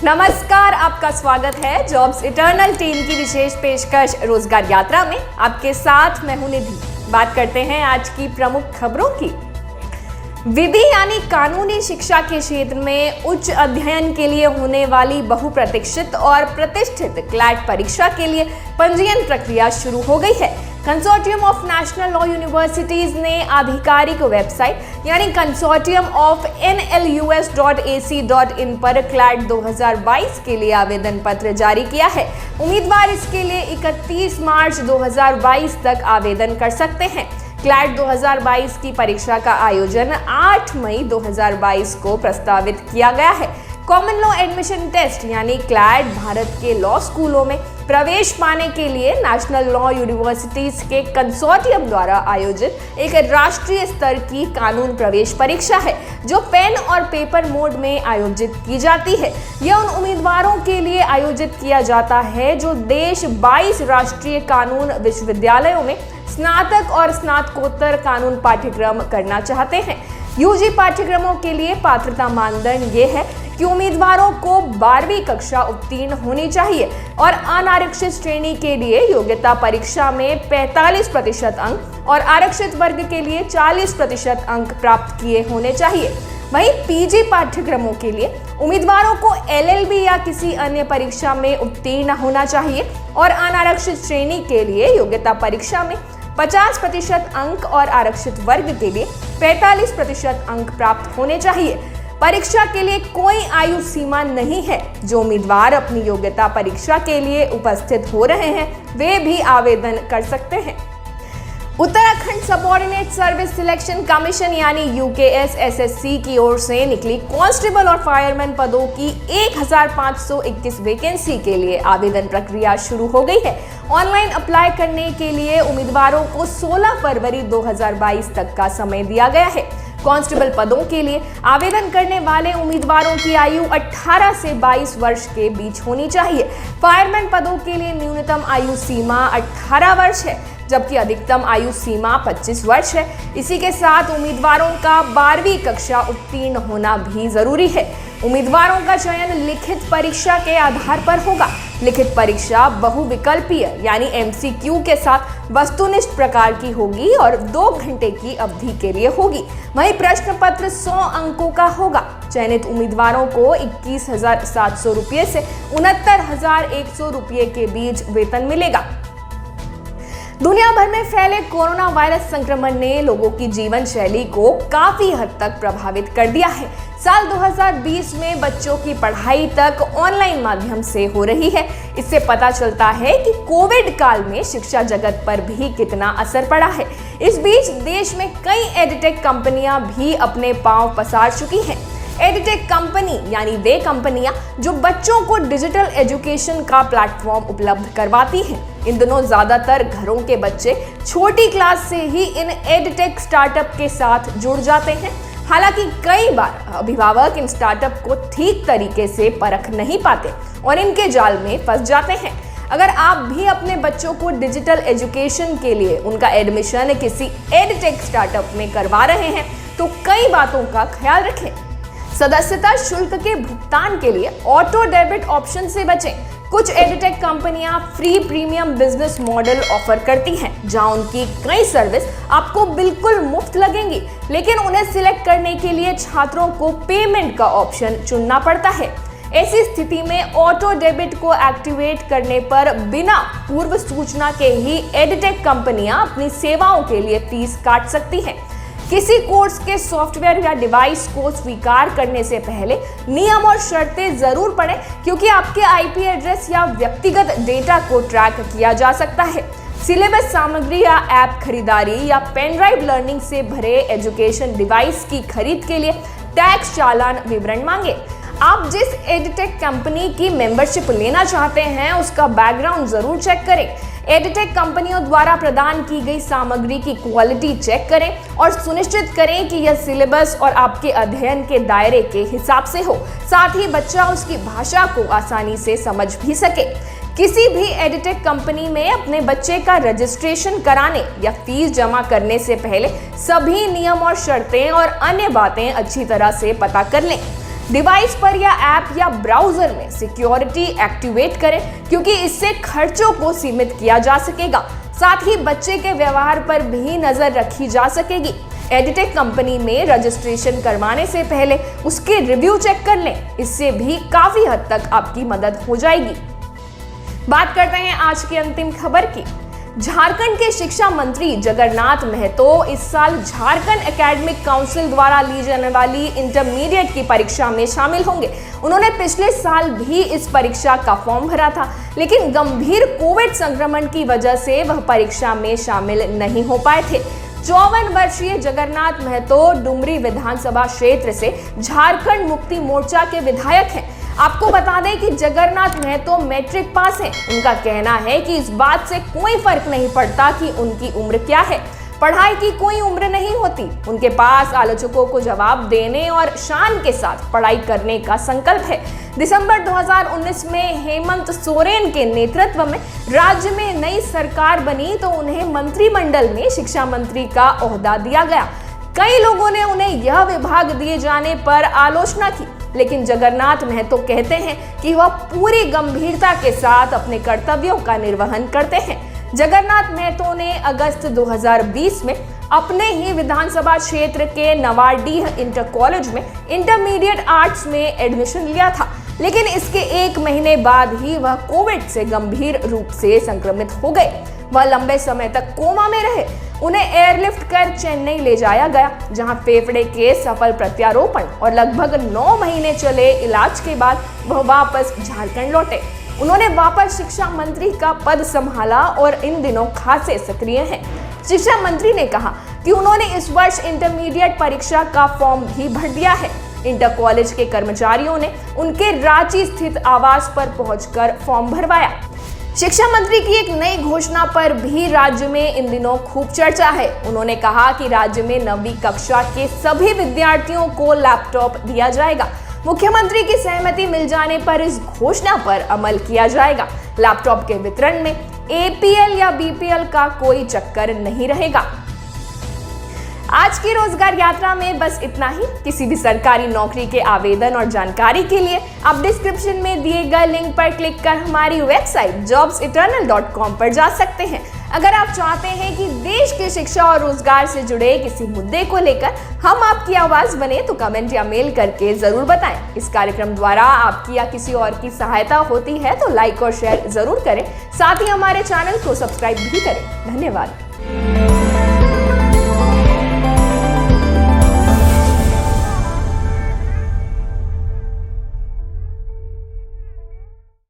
नमस्कार, आपका स्वागत है जॉब्स इटर्नल टीम की विशेष पेशकश रोजगार यात्रा में। आपके साथ मैं हूं निधि। बात करते हैं आज की प्रमुख खबरों की। विधि यानी कानूनी शिक्षा के क्षेत्र में उच्च अध्ययन के लिए होने वाली बहुप्रतीक्षित और प्रतिष्ठित क्लैट परीक्षा के लिए पंजीयन प्रक्रिया शुरू हो गई है। Consortium of national law universities ने आधिकारिक वेबसाइट यानी कंसोर्टियम ऑफ nlus.ac.in पर क्लैट 2022 के लिए आवेदन पत्र जारी किया है। उम्मीदवार इसके लिए 31 मार्च 2022 तक आवेदन कर सकते हैं। क्लैट 2022 की परीक्षा का आयोजन 8 मई 2022 को प्रस्तावित किया गया है। कॉमन लॉ एडमिशन टेस्ट यानी क्लैट भारत के लॉ स्कूलों में प्रवेश पाने के लिए नेशनल लॉ यूनिवर्सिटीज के कंसोर्टियम द्वारा आयोजित एक राष्ट्रीय स्तर की कानून प्रवेश परीक्षा है, जो पेन और पेपर मोड में आयोजित की जाती है। यह उन उम्मीदवारों के लिए आयोजित किया जाता है जो देश 22 राष्ट्रीय कानून विश्वविद्यालयों में स्नातक और स्नातकोत्तर कानून पाठ्यक्रम करना चाहते हैं। यूजी पाठ्यक्रमों के लिए पात्रता मानदंड ये है कि उम्मीदवारों को 12वीं कक्षा उत्तीर्ण होनी चाहिए और अनारक्षित श्रेणी के लिए योग्यता परीक्षा में 45% अंक और आरक्षित वर्ग के लिए 40% अंक प्राप्त किए होने चाहिए। वहीं पीजी पाठ्यक्रमों के लिए उम्मीदवारों को एलएलबी या किसी अन्य परीक्षा में उत्तीर्ण होना चाहिए और अनारक्षित श्रेणी के लिए योग्यता परीक्षा में 50% अंक और आरक्षित वर्ग के लिए 45% अंक प्राप्त होने चाहिए। परीक्षा के लिए कोई आयु सीमा नहीं है। जो उम्मीदवार अपनी योग्यता परीक्षा के लिए उपस्थित हो रहे हैं, वे भी आवेदन कर सकते हैं। Uttarakhand subordinate service selection commission यानी UKSSSC की ओर से निकली कांस्टेबल और फायरमैन पदों की 1521 वैकेंसी के लिए आवेदन प्रक्रिया शुरू हो गई है। ऑनलाइन अप्लाई करने के लिए उम्मीदवारों को 16 फरवरी 2022 तक का समय दिया गया है। कांस्टेबल पदों के लिए आवेदन करने वाले उम्मीदवारों की आयु 18 से 22 वर्ष के बीच होनी चाहिए। फायरमैन पदों के लिए न्यूनतम आयु सीमा 18 वर्ष है, जबकि अधिकतम आयु सीमा 25 वर्ष है। इसी के साथ उम्मीदवारों का 12वीं कक्षा उत्तीर्ण होना भी जरूरी है। उम्मीदवारों का चयन लिखित परीक्षा के आधार पर होगा। लिखित परीक्षा बहुविकल्पीय यानी MCQ के साथ वस्तुनिष्ठ प्रकार की होगी और 2 घंटे की अवधि के लिए होगी। वहीं प्रश्न पत्र 100 अंकों का होगा। चयनित उम्मीदवारों को 21,700 रुपये से 69,100 रुपये के बीच वेतन मिलेगा। दुनिया भर में फैले कोरोना वायरस संक्रमण ने लोगों की जीवन शैली को काफी हद तक प्रभावित कर दिया है। साल 2020 में बच्चों की पढ़ाई तक ऑनलाइन माध्यम से हो रही है। इससे पता चलता है कि कोविड काल में शिक्षा जगत पर भी कितना असर पड़ा है। इस बीच देश में कई एडटेक कंपनियां भी अपने पांव पसार चुकी हैं। एडटेक कंपनी यानी वे कंपनियां जो बच्चों को डिजिटल एजुकेशन का प्लेटफॉर्म उपलब्ध करवाती हैं। इन दिनों ज्यादातर घरों के बच्चे छोटी क्लास से ही इन एडटेक स्टार्टअप के साथ जुड़ जाते हैं। हालांकि कई बार अभिभावक इन स्टार्टअप को ठीक तरीके से परख नहीं पाते और इनके जाल में फंस जाते हैं। अगर आप भी अपने बच्चों को डिजिटल एजुकेशन के लिए उनका एडमिशन किसी एडटेक स्टार्टअप में करवा रहे हैं, तो कई बातों का ख्याल रखें। सदस्यता शुल्क के भुगतान के लिए ऑटो डेबिट ऑप्शन से बचें। कुछ एडटेक कंपनियां free premium business model offer करती हैं, जहां उनकी कई सर्विस आपको बिल्कुल मुफ्त लगेंगी, लेकिन उन्हें सिलेक्ट करने के लिए छात्रों को पेमेंट का ऑप्शन चुनना पड़ता है। ऐसी स्थिति में ऑटो डेबिट को एक्टिवेट करने पर बिना पूर्व सूचना के ही एडटेक कंपनियां अपनी सेवाओं के लिए फीस काट सकती हैं। किसी कोर्स के सॉफ्टवेयर या डिवाइस को स्वीकार करने से पहले नियम और शर्तें जरूर पढ़ें, क्योंकि आपके IP एड्रेस या व्यक्तिगत डेटा को ट्रैक किया जा सकता है। सिलेबस सामग्री या ऐप खरीदारी या पेन ड्राइव लर्निंग से भरे एजुकेशन डिवाइस की खरीद के लिए टैक्स चालान विवरण मांगे। आप जिस एडटेक कंपनी की मेंबरशिप लेना चाहते हैं, उसका बैकग्राउंड जरूर चेक करें। एडटेक कंपनियों द्वारा प्रदान की गई सामग्री की क्वालिटी चेक करें और सुनिश्चित करें कि यह सिलेबस और आपके अध्ययन के दायरे के हिसाब से हो। साथ ही बच्चा उसकी भाषा को आसानी से समझ भी सके। किसी भी एडटेक कंपनी में अपने बच्चे का रजिस्ट्रेशन कराने या फीस जमा करने से पहले सभी नियम और शर्तें और अन्य बातें अच्छी तरह से पता कर लें। डिवाइस पर या ऐप या ब्राउजर में सिक्योरिटी एक्टिवेट करें, क्योंकि इससे खर्चों को सीमित किया जा सकेगा। साथ ही बच्चे के व्यवहार पर भी नजर रखी जा सकेगी। एडिटेक कंपनी में रजिस्ट्रेशन करवाने से पहले उसके रिव्यू चेक कर लें, इससे भी काफी हद तक आपकी मदद हो जाएगी। बात करते हैं आज की अंतिम खबर की। झारखंड के शिक्षा मंत्री जगन्नाथ महतो इस साल झारखंड एकेडमिक काउंसिल द्वारा ली जाने वाली इंटरमीडिएट की परीक्षा में शामिल होंगे। उन्होंने पिछले साल भी इस परीक्षा का फॉर्म भरा था, लेकिन गंभीर कोविड संक्रमण की वजह से वह परीक्षा में शामिल नहीं हो पाए थे। 54 वर्षीय जगन्नाथ महतो डुमरी विधानसभा क्षेत्र से झारखंड मुक्ति मोर्चा के विधायक हैं। आपको बता दें कि जगन्नाथ महतो मैट्रिक पास हैं। उनका कहना है कि इस बात से कोई फर्क नहीं पड़ता कि उनकी उम्र क्या है, पढ़ाई की कोई उम्र नहीं होती। उनके पास आलोचकों को जवाब देने और शान के साथ पढ़ाई करने का संकल्प है। दिसंबर 2019 में हेमंत सोरेन के नेतृत्व में राज्य में नई सरकार बनी तो उन्हें मंत्रिमंडल में शिक्षा मंत्री का ओहदा दिया गया। कई लोगों ने उन्हें यह विभाग दिए जाने पर आलोचना की, लेकिन जगन्नाथ महतो कहते हैं कि वह पूरी गंभीरता के साथ अपने कर्तव्यों का निर्वहन करते हैं। जगन्नाथ महतो ने अगस्त 2020 में अपने ही विधानसभा क्षेत्र के नवाडीह इंटर कॉलेज में इंटरमीडिएट आर्ट्स में एडमिशन लिया था, लेकिन इसके 1 महीने बाद ही वह कोविड से गंभीर रूप से संक्रमित हो गए। वह लंबे समय तक कोमा में रहे। उन्हें एयरलिफ्ट कर चेन्नई ले जाया गया, जहां फेफड़े के सफल प्रत्यारोपण और लगभग 9 महीने चले इलाज के बाद वह वापस झारखंड लौटे। उन्होंने वापस शिक्षा मंत्री का पद संभाला और इन दिनों खासे सक्रिय हैं। शिक्षा मंत्री ने कहा कि उन्होंने इस वर्ष इंटरमीडिएट परीक्षा का फॉर्म भी भर दिया है। इंटर कॉलेज के कर्मचारियों ने उनके रांची स्थित आवास पर पहुंचकर फॉर्म भरवाया। शिक्षा मंत्री की एक नई घोषणा पर भी राज्य में इन दिनों खूब चर्चा है। उन्होंने कहा कि राज्य में 9वीं कक्षा के सभी विद्यार्थियों को लैपटॉप दिया जाएगा। मुख्यमंत्री की सहमति मिल जाने पर इस घोषणा पर अमल किया जाएगा। लैपटॉप के वितरण में APL या BPL का कोई चक्कर नहीं रहेगा। आज की रोजगार यात्रा में बस इतना ही। किसी भी सरकारी नौकरी के आवेदन और जानकारी के लिए आप डिस्क्रिप्शन में दिए गए लिंक पर क्लिक कर हमारी वेबसाइट jobseternal.com पर जा सकते हैं। अगर आप चाहते हैं कि देश की शिक्षा और रोजगार से जुड़े किसी मुद्दे को लेकर हम आपकी आवाज बने, तो कमेंट या मेल करके जरूर बताएं। इस कार्यक्रम द्वारा आपकी या किसी और की सहायता होती है तो लाइक और शेयर जरूर करें। साथ ही हमारे चैनल को सब्सक्राइब भी करें। धन्यवाद।